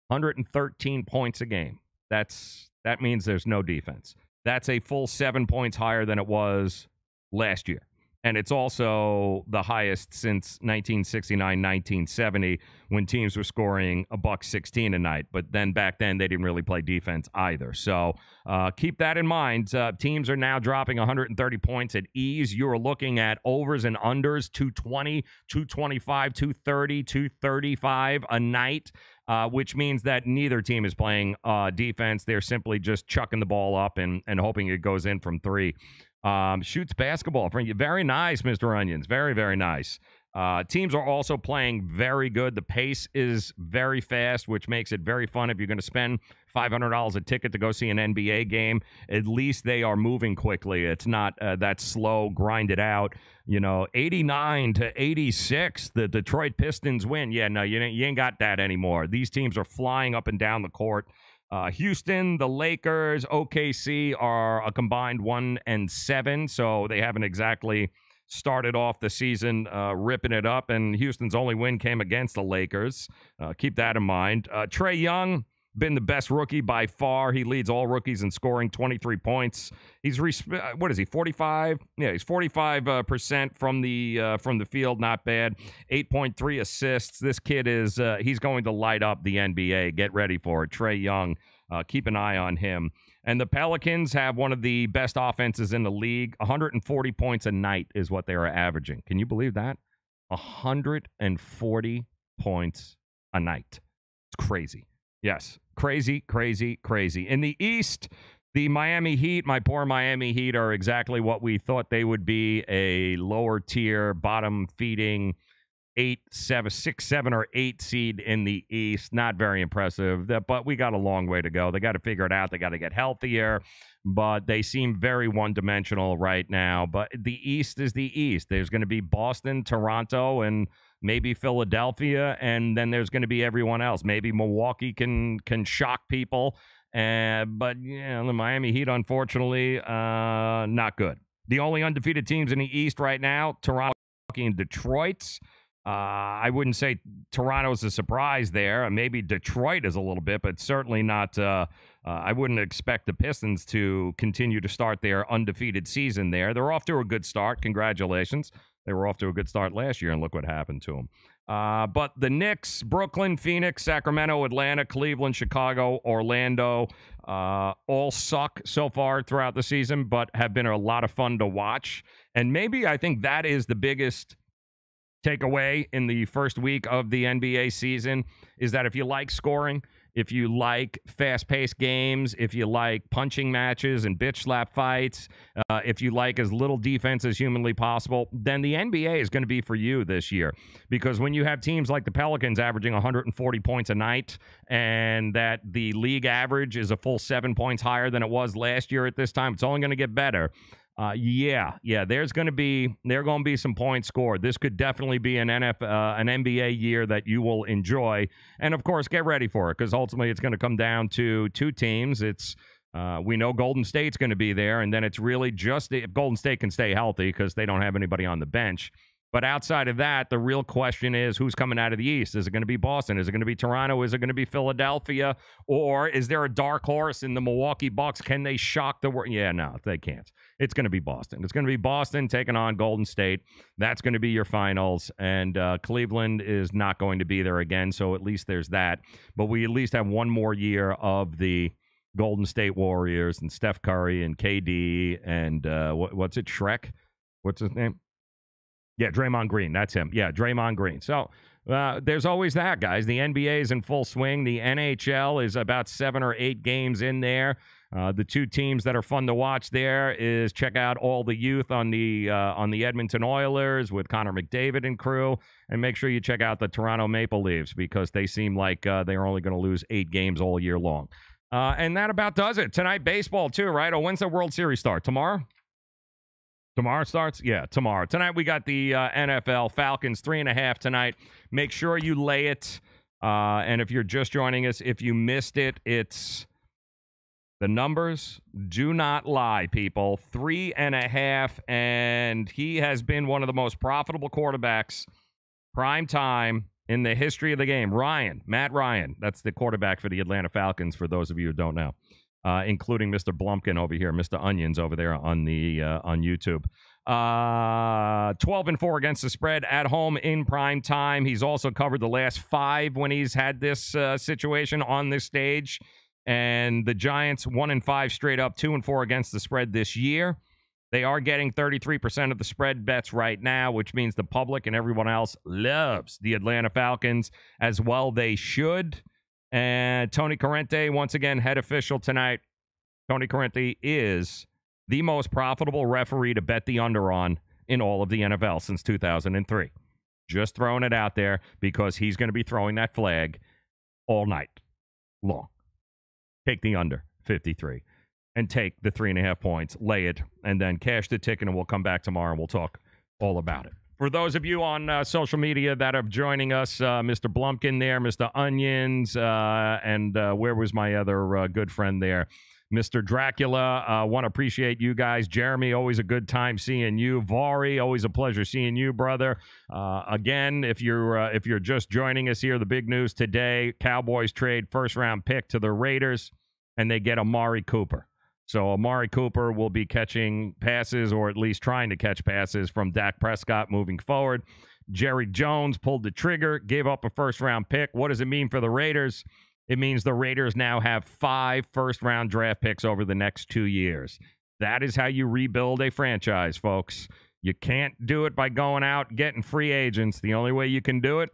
113 points a game. That means there's no defense. That's a full 7 points higher than it was last year. And it's also the highest since 1969-1970 when teams were scoring $116 a night. But then back then, they didn't really play defense either. So keep that in mind. Teams are now dropping 130 points at ease. You're looking at overs and unders, 220, 225, 230, 235 a night, which means that neither team is playing defense. They're simply just chucking the ball up and hoping it goes in from three. Shoots basketball for you. Very nice, Mr. Onions. Very, very nice. Teams are also playing very good. The pace is very fast, which makes it very fun. If you're going to spend $500 a ticket to go see an NBA game, at least they are moving quickly. It's not that slow, grinded out. 89-86, the Detroit Pistons win. Yeah, no, you ain't got that anymore. These teams are flying up and down the court. Houston, the Lakers, OKC are a combined 1-7, so they haven't exactly started off the season ripping it up, and Houston's only win came against the Lakers. Keep that in mind. Trae Young, been the best rookie by far. He leads all rookies in scoring, 23 points. He's 45? Yeah, he's 45% from the field, not bad. 8.3 assists. This kid is he's going to light up the NBA. Get ready for it. Trae Young, keep an eye on him. And the Pelicans have one of the best offenses in the league. 140 points a night is what they are averaging. Can you believe that? 140 points a night. It's crazy. Yes, crazy, crazy, crazy. In the East, the Miami Heat, my poor Miami Heat, are exactly what we thought they would be, a lower tier, bottom feeding 6, 7, or 8 seed in the East. Not very impressive, but we got a long way to go. They got to figure it out. They got to get healthier, but they seem very one-dimensional right now. But the East is the East. There's going to be Boston, Toronto, and maybe Philadelphia, and then there's going to be everyone else. Maybe Milwaukee can shock people, but the Miami Heat, unfortunately, not good. The only undefeated teams in the East right now, Toronto and Detroit. I wouldn't say Toronto's a surprise there. Maybe Detroit is a little bit, but certainly not. I wouldn't expect the Pistons to continue to start their undefeated season there. They're off to a good start. Congratulations. They were off to a good start last year, and look what happened to them. But the Knicks, Brooklyn, Phoenix, Sacramento, Atlanta, Cleveland, Chicago, Orlando, all suck so far throughout the season, but have been a lot of fun to watch. And maybe I think that is the biggest takeaway in the first week of the NBA season, is that if you like scoring, if you like fast-paced games, if you like punching matches and bitch slap fights, if you like as little defense as humanly possible, then the NBA is going to be for you this year. Because when you have teams like the Pelicans averaging 140 points a night, and that the league average is a full 7 points higher than it was last year at this time, it's only going to get better. There's going to be some points scored. This could definitely be an NBA year that you will enjoy, and of course, get ready for it, because ultimately it's going to come down to two teams. It's we know Golden State's going to be there, and then it's really just if Golden State can stay healthy, because they don't have anybody on the bench. But outside of that, the real question is who's coming out of the East. Is it going to be Boston? Is it going to be Toronto? Is it going to be Philadelphia? Or is there a dark horse in the Milwaukee Bucks? Can they shock the world? Yeah, no, they can't. It's going to be Boston. It's going to be Boston taking on Golden State. That's going to be your finals. And Cleveland is not going to be there again, so at least there's that. But we at least have one more year of the Golden State Warriors and Steph Curry and KD and what's it, Shrek? What's his name? Yeah, Draymond Green. That's him. Yeah, Draymond Green. So there's always that, guys. The NBA is in full swing. The NHL is about 7 or 8 games in there. The two teams that are fun to watch there is check out all the youth on the Edmonton Oilers with Connor McDavid and crew, and make sure you check out the Toronto Maple Leafs because they seem like they are only going to lose 8 games all year long. And that about does it. Tonight, baseball too, right? Oh, when's the World Series start? Tomorrow? Tomorrow starts? Yeah, tomorrow. Tonight we got the NFL Falcons 3.5 tonight. Make sure you lay it. And if you're just joining us, if you missed it, it's the numbers do not lie, people. 3.5, and he has been one of the most profitable quarterbacks prime time in the history of the game. Matt Ryan, that's the quarterback for the Atlanta Falcons, for those of you who don't know. Including Mr. Blumpkin over here, Mr. Onions over there on the on YouTube. 12-4 against the spread at home in prime time. He's also covered the last 5 when he's had this situation on this stage. And the Giants 1-5 straight up, 2-4 against the spread this year. They are getting 33% of the spread bets right now, which means the public and everyone else loves the Atlanta Falcons as well. They should. And Tony Corrente, once again, head official tonight. Tony Corrente is the most profitable referee to bet the under on in all of the NFL since 2003. Just throwing it out there because he's going to be throwing that flag all night long. Take the under 53 and take the 3.5 points, lay it, and then cash the ticket, and we'll come back tomorrow and we'll talk all about it. For those of you on social media that are joining us, Mr. Blumpkin there, Mr. Onions, and where was my other good friend there? Mr. Dracula, want to appreciate you guys. Jeremy, always a good time seeing you. Vari, always a pleasure seeing you, brother. Again, if you're just joining us here, the big news today, Cowboys trade first-round pick to the Raiders, and they get Amari Cooper. So Amari Cooper will be catching passes, or at least trying to catch passes, from Dak Prescott moving forward. Jerry Jones pulled the trigger, gave up a first-round pick. What does it mean for the Raiders? It means the Raiders now have 5 first-round draft picks over the next 2 years. That is how you rebuild a franchise, folks. You can't do it by going out getting free agents. The only way you can do it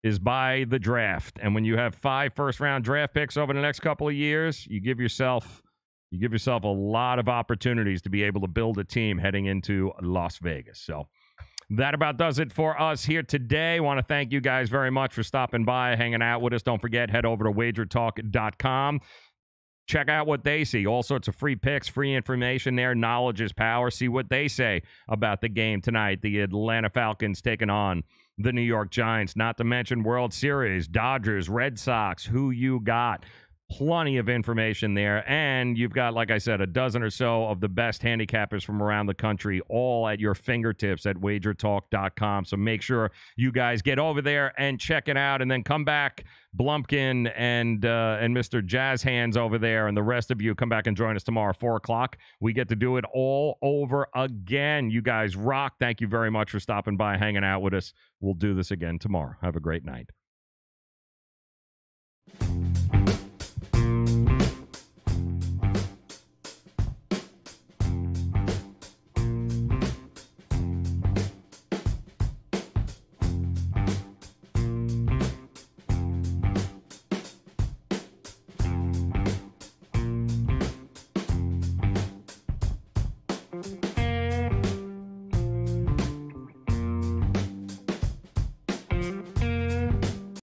is by the draft. And when you have 5 first-round draft picks over the next couple of years, you give yourself a lot of opportunities to be able to build a team heading into Las Vegas. So that about does it for us here today. I want to thank you guys very much for stopping by, hanging out with us. Don't forget, head over to wagertalk.com. Check out what they see. All sorts of free picks, free information there. Knowledge is power. See what they say about the game tonight. The Atlanta Falcons taking on the New York Giants. Not to mention World Series, Dodgers, Red Sox, who you got. Plenty of information there. And you've got, like I said, a dozen or so of the best handicappers from around the country, all at your fingertips at wagertalk.com. So make sure you guys get over there and check it out, and then come back, Blumpkin and Mr. Jazz Hands over there, and the rest of you come back and join us tomorrow, 4 o'clock. We get to do it all over again. You guys rock. Thank you very much for stopping by, hanging out with us. We'll do this again tomorrow. Have a great night.